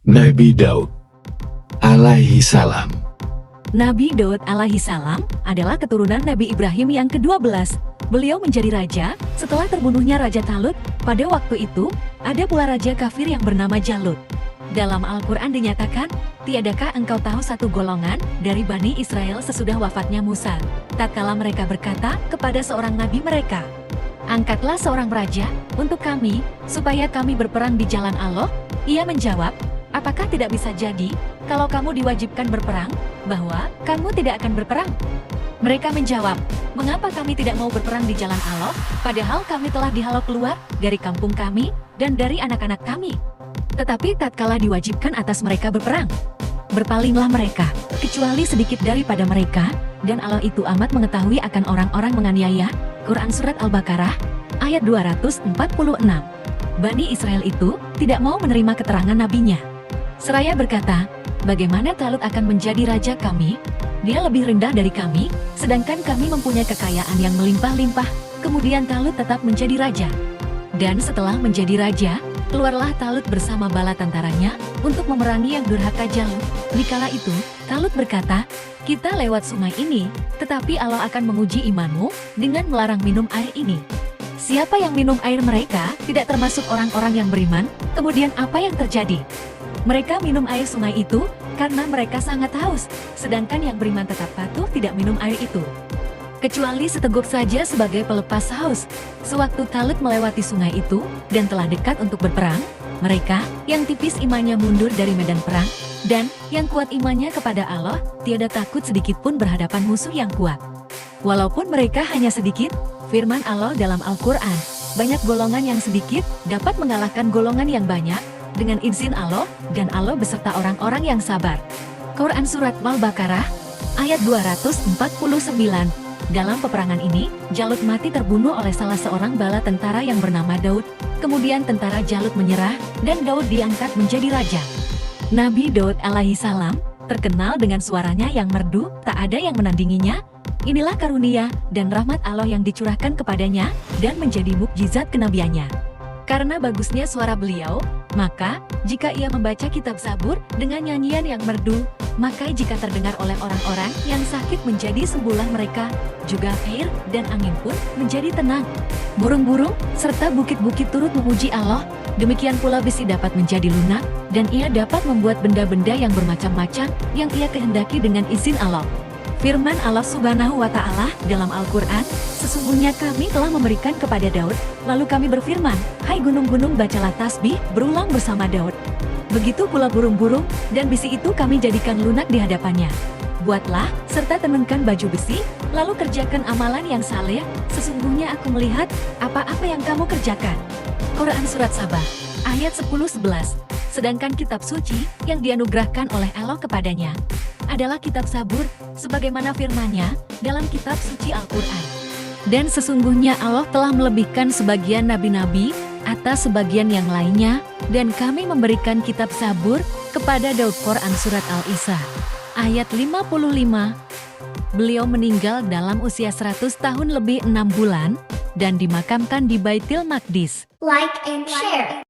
Nabi Daud alaihi salam. Nabi Daud alaihi salam adalah keturunan Nabi Ibrahim yang ke-12. Beliau menjadi raja setelah terbunuhnya Raja Talut. Pada waktu itu, ada pula raja kafir yang bernama Jalut. Dalam Al-Quran dinyatakan, tiadakah engkau tahu satu golongan dari Bani Israel sesudah wafatnya Musa, tatkala mereka berkata kepada seorang nabi mereka, angkatlah seorang raja untuk kami, supaya kami berperang di jalan Allah. Ia menjawab, apakah tidak bisa jadi, kalau kamu diwajibkan berperang, bahwa kamu tidak akan berperang? Mereka menjawab, mengapa kami tidak mau berperang di jalan Allah, padahal kami telah dihalau keluar dari kampung kami dan dari anak-anak kami. Tetapi tatkala diwajibkan atas mereka berperang, berpalinglah mereka, kecuali sedikit daripada mereka, dan Allah itu amat mengetahui akan orang-orang menganiaya. Quran Surat Al-Baqarah, ayat 246. Bani Israel itu tidak mau menerima keterangan nabinya. Seraya berkata, bagaimana Talut akan menjadi raja kami? Dia lebih rendah dari kami, sedangkan kami mempunyai kekayaan yang melimpah-limpah. Kemudian Talut tetap menjadi raja. Dan setelah menjadi raja, keluarlah Talut bersama bala tentaranya untuk memerangi yang durhaka Jalut. Dikala itu, Talut berkata, kita lewat sungai ini, tetapi Allah akan menguji imanmu dengan melarang minum air ini. Siapa yang minum air mereka tidak termasuk orang-orang yang beriman. Kemudian apa yang terjadi? Mereka minum air sungai itu karena mereka sangat haus, sedangkan yang beriman tetap patuh tidak minum air itu, kecuali seteguk saja sebagai pelepas haus. Sewaktu Talut melewati sungai itu dan telah dekat untuk berperang, mereka yang tipis imannya mundur dari medan perang, dan yang kuat imannya kepada Allah tiada takut sedikit pun berhadapan musuh yang kuat. Walaupun mereka hanya sedikit, firman Allah dalam Al-Quran, banyak golongan yang sedikit dapat mengalahkan golongan yang banyak dengan izin Allah, dan Allah beserta orang-orang yang sabar. Quran Surat Al-Baqarah, ayat 249. Dalam peperangan ini, Jalut mati terbunuh oleh salah seorang bala tentara yang bernama Daud. Kemudian tentara Jalut menyerah, dan Daud diangkat menjadi raja. Nabi Daud alaihi salam terkenal dengan suaranya yang merdu, tak ada yang menandinginya. Inilah karunia dan rahmat Allah yang dicurahkan kepadanya, dan menjadi mukjizat kenabiannya. Karena bagusnya suara beliau, maka jika ia membaca kitab Zabur dengan nyanyian yang merdu, maka jika terdengar oleh orang-orang yang sakit menjadi sembuhlah mereka, juga air dan angin pun menjadi tenang. Burung-burung serta bukit-bukit turut memuji Allah, demikian pula besi dapat menjadi lunak, dan ia dapat membuat benda-benda yang bermacam-macam yang ia kehendaki dengan izin Allah. Firman Allah Subhanahu wa Ta'ala dalam Al-Quran, sesungguhnya kami telah memberikan kepada Daud, lalu kami berfirman, hai gunung-gunung bacalah tasbih berulang bersama Daud. Begitu pula burung-burung, dan besi itu kami jadikan lunak di hadapannya. Buatlah, serta tenunkan baju besi, lalu kerjakan amalan yang saleh, sesungguhnya aku melihat apa-apa yang kamu kerjakan. Quran Surat Sabah, ayat 10-11. Sedangkan kitab suci yang dianugerahkan oleh Allah kepadanya adalah kitab Zabur, sebagaimana firman-Nya dalam kitab suci Al-Quran. Dan sesungguhnya Allah telah melebihkan sebagian nabi-nabi atas sebagian yang lainnya, dan kami memberikan kitab Zabur kepada Daud. Quran Surat Al-Isra, ayat 55. Beliau meninggal dalam usia 100 tahun lebih 6 bulan, dan dimakamkan di Baitul Maqdis. Like and share.